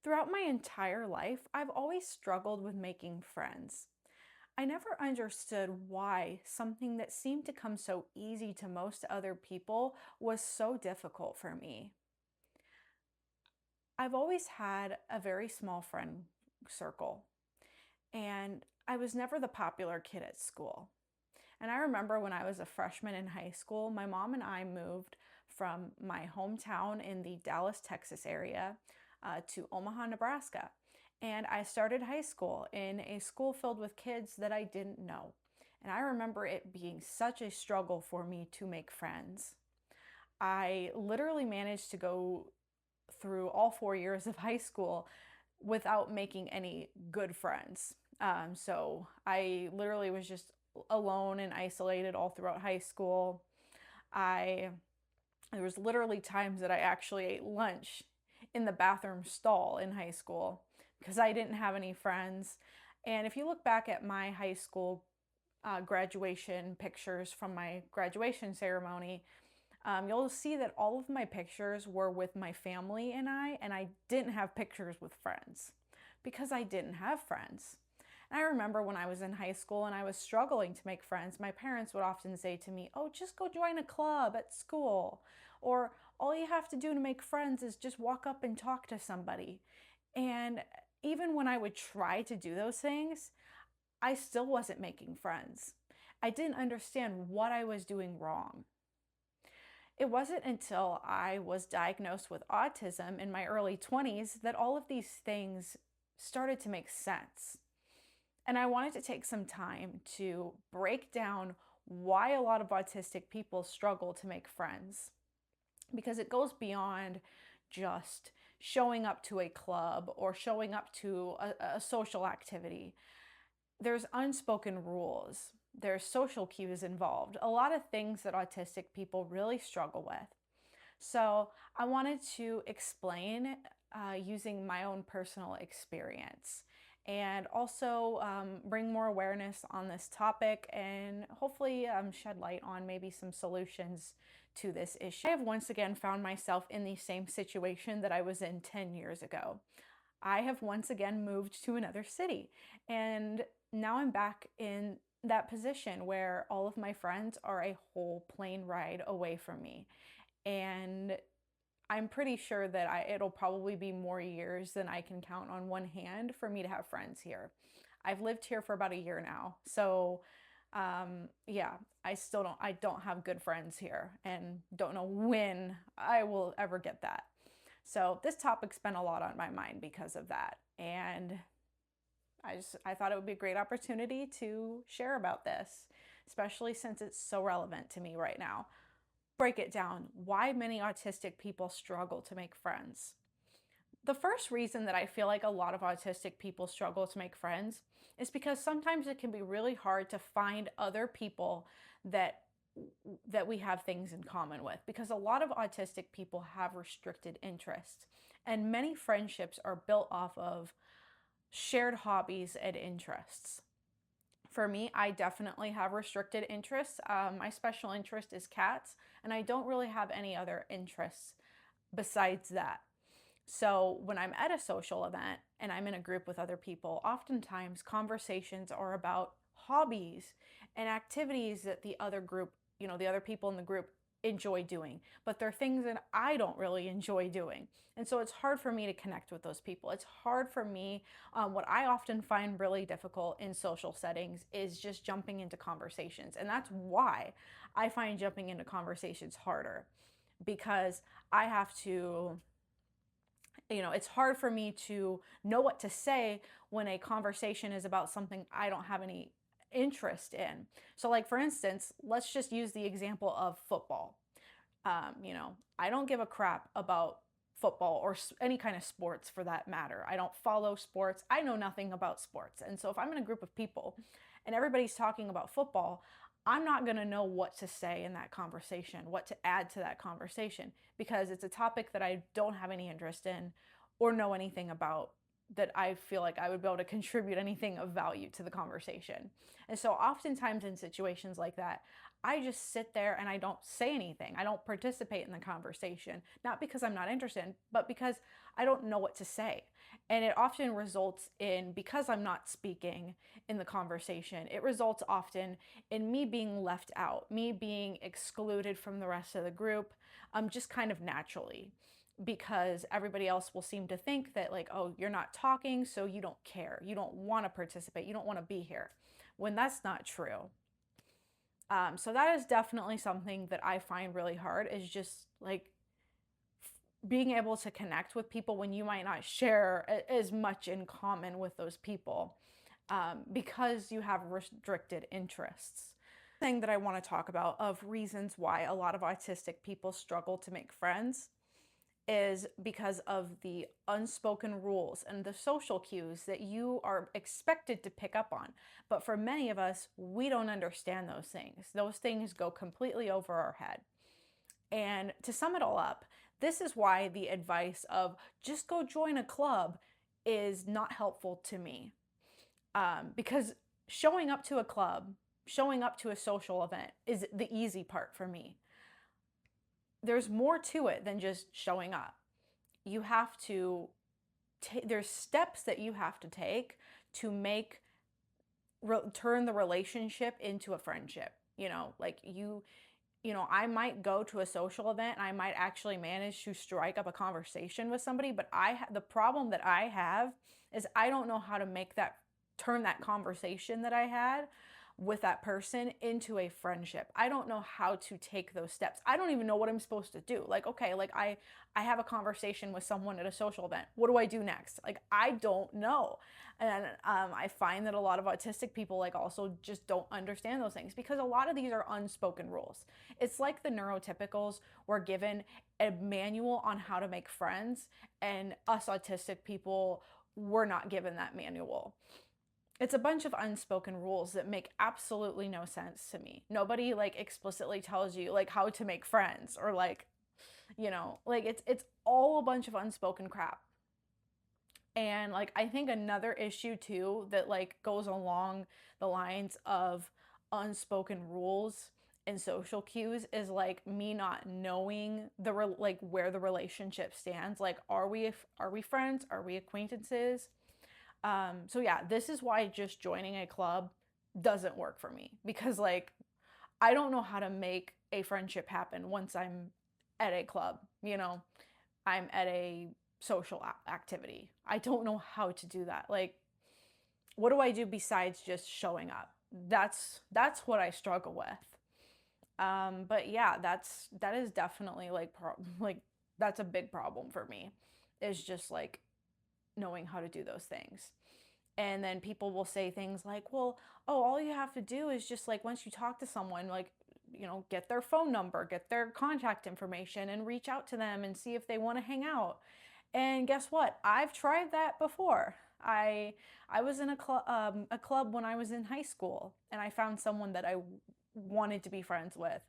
Throughout my entire life, I've always struggled with making friends. I never understood why something that seemed to come so easy to most other people was so difficult for me. I've always had a very small friend circle, and I was never the popular kid at school. And I remember when I was a freshman in high school, my mom and I moved from my hometown in the Dallas, Texas area to Omaha, Nebraska. And I started high school in a school filled with kids that I didn't know. And I remember it being such a struggle for me to make friends. I literally managed to go through all 4 years of high school without making any good friends. So I literally was just alone and isolated all throughout high school. I There was literally times that I actually ate lunch in the bathroom stall in high school because I didn't have any friends. And if you look back at my high school graduation pictures from my graduation ceremony, you'll see that all of my pictures were with my family and I didn't have pictures with friends because I didn't have friends. And I remember when I was in high school and I was struggling to make friends, my parents would often say to me, "Oh, just go join a club at school." Or, "All you have to do to make friends is just walk up and talk to somebody." And even when I would try to do those things, I still wasn't making friends. I didn't understand what I was doing wrong. It wasn't until I was diagnosed with autism in my early 20s that all of these things started to make sense. And I wanted to take some time to break down why a lot of autistic people struggle to make friends, because it goes beyond just showing up to a club or showing up to a social activity. There's unspoken rules, there's social cues involved, a lot of things that autistic people really struggle with. So I wanted to explain using my own personal experience and also bring more awareness on this topic and hopefully shed light on maybe some solutions to this issue. I have once again found myself in the same situation that I was in 10 years ago. I have once again moved to another city, and now I'm back in that position where all of my friends are a whole plane ride away from me. And I'm pretty sure that it'll probably be more years than I can count on one hand for me to have friends here. I've lived here for about a year now. So, yeah, I don't have good friends here and don't know when I will ever get that. So this topic's been a lot on my mind because of that. And I thought it would be a great opportunity to share about this, especially since it's so relevant to me right now. Break it down. Why many autistic people struggle to make friends. The first reason that I feel like a lot of autistic people struggle to make friends is because sometimes it can be really hard to find other people that we have things in common with, because a lot of autistic people have restricted interests and many friendships are built off of shared hobbies and interests. For me, I definitely have restricted interests. My special interest is cats, and I don't really have any other interests besides that. So when I'm at a social event and I'm in a group with other people, oftentimes conversations are about hobbies and activities that the other group, the other people in the group enjoy doing, but they're things that I don't really enjoy doing. And so it's hard for me to connect with those people. It's hard for me. What I often find really difficult in social settings is just jumping into conversations. And that's why I find jumping into conversations harder, because I have to, it's hard for me to know what to say when a conversation is about something I don't have any interest in. So, like, for instance, let's just use the example of football. I don't give a crap about football or any kind of sports for that matter. I don't follow sports. I know nothing about sports. And so if I'm in a group of people and everybody's talking about football, I'm not going to know what to say in that conversation, what to add to that conversation, because it's a topic that I don't have any interest in or know anything about. that I feel like I would be able to contribute anything of value to the conversation. And so oftentimes in situations like that, I just sit there and I don't say anything. I don't participate in the conversation, not because I'm not interested, but because I don't know what to say. And it often results in, because I'm not speaking in the conversation, it results often in me being left out, me being excluded from the rest of the group, just kind of naturally, because everybody else will seem to think that, like, oh, you're not talking, so you don't care, you don't want to participate, you don't want to be here, when that's not true. So that is definitely something that I find really hard, is just like being able to connect with people when you might not share as much in common with those people, because you have restricted interests. Thing that I want to talk about of reasons why a lot of autistic people struggle to make friends is because of the unspoken rules and the social cues that you are expected to pick up on. But for many of us, we don't understand those things. Those things go completely over our head. And to sum it all up, this is why the advice of just go join a club is not helpful to me. Because showing up to a club, showing up to a social event is the easy part for me. There's more to it than just showing up. You have to there's steps that you have to take to turn the relationship into a friendship. Like I might go to a social event and I might actually manage to strike up a conversation with somebody, but the problem that I have is I don't know how to turn that conversation that I had with that person into a friendship. I don't know how to take those steps. I don't even know what I'm supposed to do. Like, okay, like I have a conversation with someone at a social event. What do I do next? Like, I don't know. And I find that a lot of autistic people like also just don't understand those things, because a lot of these are unspoken rules. It's like the neurotypicals were given a manual on how to make friends, and us autistic people were not given that manual. It's a bunch of unspoken rules that make absolutely no sense to me. Nobody like explicitly tells you like how to make friends, or like, like it's all a bunch of unspoken crap. And like I think another issue too that like goes along the lines of unspoken rules and social cues is like me not knowing like where the relationship stands. Like, are we friends? Are we acquaintances? So yeah, this is why just joining a club doesn't work for me, because like I don't know how to make a friendship happen once I'm at a club, I'm at a social activity. I don't know how to do that. Like, what do I do besides just showing up? That's what I struggle with. But yeah, that is definitely like like that's a big problem for me, is just like knowing how to do those things. And then people will say things like, well, oh, all you have to do is just like, once you talk to someone, like, get their phone number, get their contact information, and reach out to them and see if they want to hang out. And guess what? I've tried that before. I was in a club when I was in high school, and I found someone that I wanted to be friends with,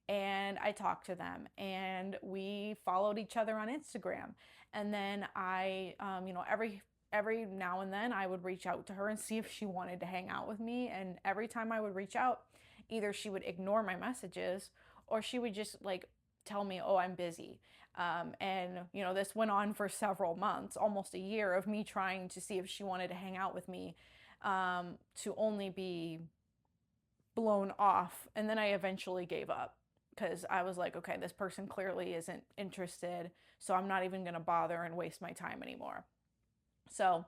and I talked to them, and we followed each other on Instagram. And then I, every now and then I would reach out to her and see if she wanted to hang out with me. And every time I would reach out, either she would ignore my messages, or she would just like tell me, oh, I'm busy. And this went on for several months, almost a year, of me trying to see if she wanted to hang out with me, to only be blown off. And then I eventually gave up, because I was like, okay, this person clearly isn't interested, so I'm not even gonna bother and waste my time anymore. So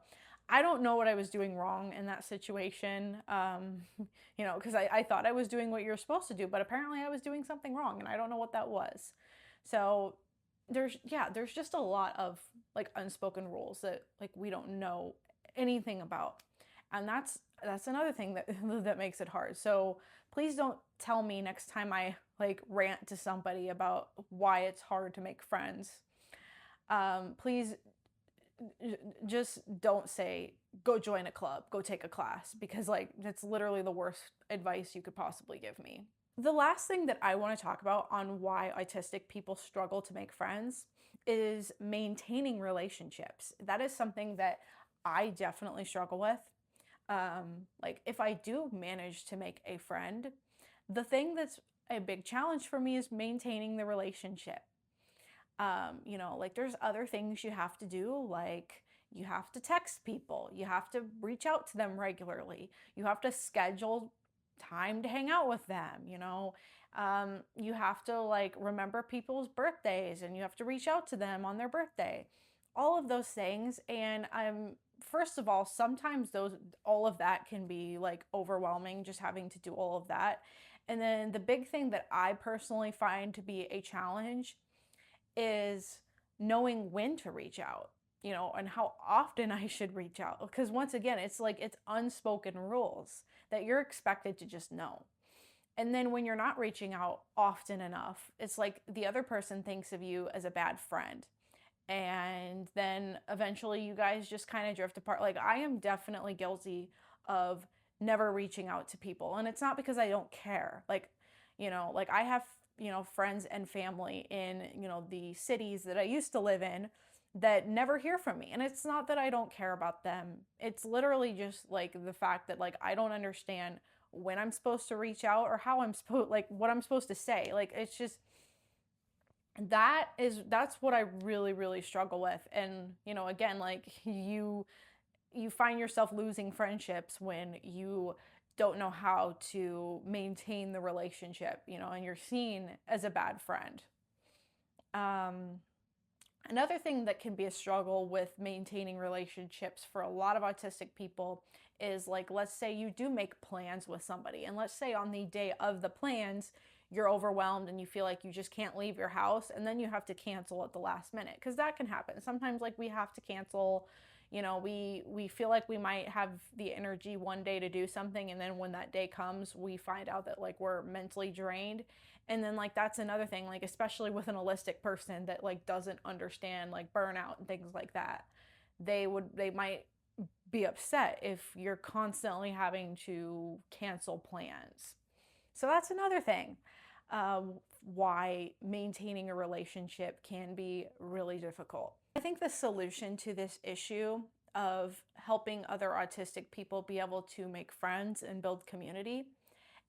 I don't know what I was doing wrong in that situation, because I thought I was doing what you're supposed to do, but apparently I was doing something wrong, and I don't know what that was. So there's just a lot of like unspoken rules that like we don't know anything about. And that's another thing that that makes it hard. So please don't tell me next time I like rant to somebody about why it's hard to make friends. Please just don't say go join a club, go take a class, because like that's literally the worst advice you could possibly give me. The last thing that I want to talk about on why autistic people struggle to make friends is maintaining relationships. That is something that I definitely struggle with. Like if I do manage to make a friend, the thing that's a big challenge for me is maintaining the relationship. Like there's other things you have to do, like you have to text people, you have to reach out to them regularly, you have to schedule time to hang out with them. You have to like remember people's birthdays and you have to reach out to them on their birthday. All of those things. And I'm first of all, sometimes those all of that can be like overwhelming just having to do all of that. And then the big thing that I personally find to be a challenge is knowing when to reach out, and how often I should reach out. Because once again, it's like it's unspoken rules that you're expected to just know. And then when you're not reaching out often enough, it's like the other person thinks of you as a bad friend. And then eventually you guys just kind of drift apart. Like I am definitely guilty of never reaching out to people. And it's not because I don't care. Like I have, friends and family in, the cities that I used to live in that never hear from me. And it's not that I don't care about them. It's literally just like the fact that like I don't understand when I'm supposed to reach out or how I'm supposed like what I'm supposed to say. Like it's just that's what I really really struggle with. And again, like you find yourself losing friendships when you don't know how to maintain the relationship, and you're seen as a bad friend. Um, Another thing that can be a struggle with maintaining relationships for a lot of autistic people is like, let's say you do make plans with somebody, and let's say on the day of the plans, you're overwhelmed and you feel like you just can't leave your house, and then you have to cancel at the last minute because that can happen. Sometimes, like, we have to cancel. We feel like we might have the energy one day to do something, and then when that day comes, we find out that like we're mentally drained. And then like that's another thing, like especially with an holistic person that like doesn't understand like burnout and things like that, they might be upset if you're constantly having to cancel plans. So that's another thing, why maintaining a relationship can be really difficult. I think the solution to this issue of helping other autistic people be able to make friends and build community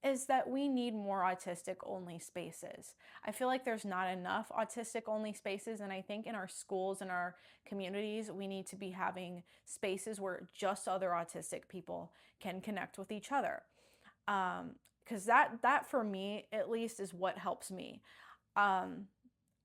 is that we need more autistic only spaces. I feel like there's not enough autistic only spaces, and I think in our schools and our communities, we need to be having spaces where just other autistic people can connect with each other. Because that for me at least is what helps me. Um,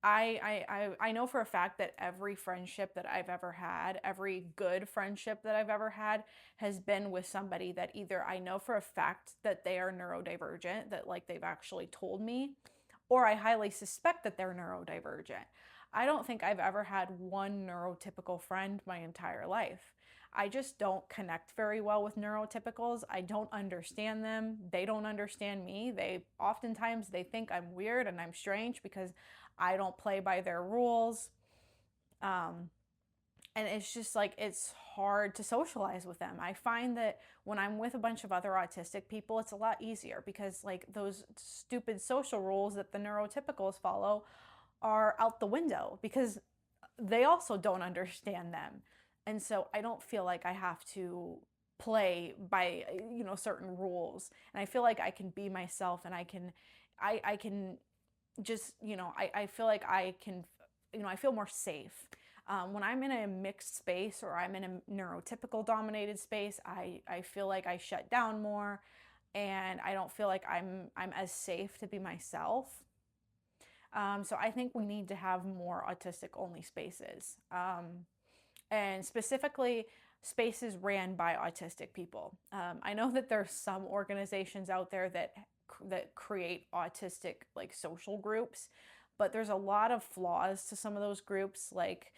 I know for a fact that every friendship that I've ever had, every good friendship that I've ever had, has been with somebody that either I know for a fact that they are neurodivergent, that like they've actually told me, or I highly suspect that they're neurodivergent. I don't think I've ever had one neurotypical friend my entire life. I just don't connect very well with neurotypicals. I don't understand them. They don't understand me. They think I'm weird and I'm strange because I don't play by their rules. Um, and it's just like it's hard to socialize with them. I find that when I'm with a bunch of other autistic people, it's a lot easier because like those stupid social rules that the neurotypicals follow are out the window because they also don't understand them. And so I don't feel like I have to play by certain rules, and I feel like I can be myself, and I can just I feel like I can I feel more safe when I'm in a mixed space or I'm in a neurotypical dominated space. I feel like I shut down more, and I don't feel like I'm as safe to be myself. So I think we need to have more autistic only spaces, and specifically spaces ran by autistic people. I know that there's some organizations out there that create autistic like social groups, but there's a lot of flaws to some of those groups. Like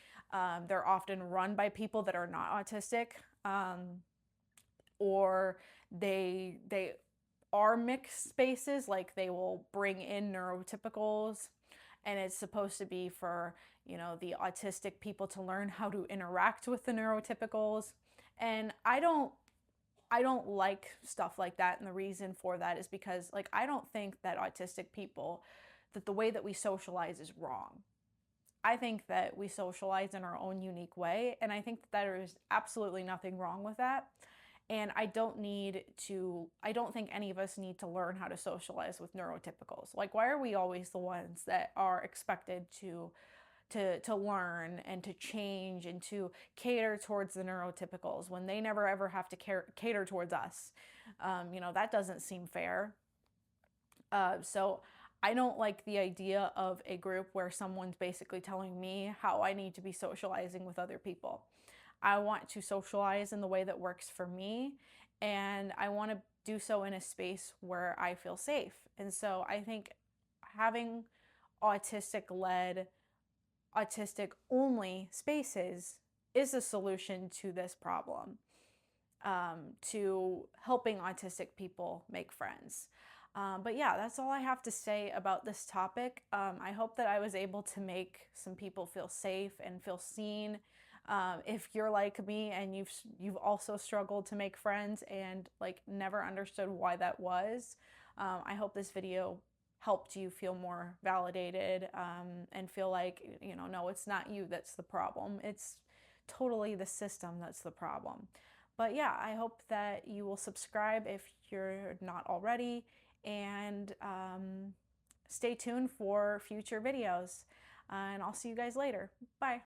they're often run by people that are not autistic, or they are mixed spaces. Like they will bring in neurotypicals, and it's supposed to be for the autistic people to learn how to interact with the neurotypicals. And I don't like stuff like that, and the reason for that is because like I don't think that autistic people, that the way that we socialize is wrong. I think that we socialize in our own unique way, and I think that there is absolutely nothing wrong with that. And I don't think any of us need to learn how to socialize with neurotypicals. Like, why are we always the ones that are expected to learn and to change and to cater towards the neurotypicals when they never ever have to cater towards us? That doesn't seem fair. So I don't like the idea of a group where someone's basically telling me how I need to be socializing with other people. I want to socialize in the way that works for me, and I want to do so in a space where I feel safe. And so I think having autistic led, autistic only spaces is a solution to this problem, to helping autistic people make friends. But yeah, that's all I have to say about this topic. I hope that I was able to make some people feel safe and feel seen. If you're like me and you've also struggled to make friends and like never understood why that was, I hope this video helped you feel more validated, and feel like, no, it's not you that's the problem. It's totally the system that's the problem. But yeah, I hope that you will subscribe if you're not already, and stay tuned for future videos. And I'll see you guys later. Bye.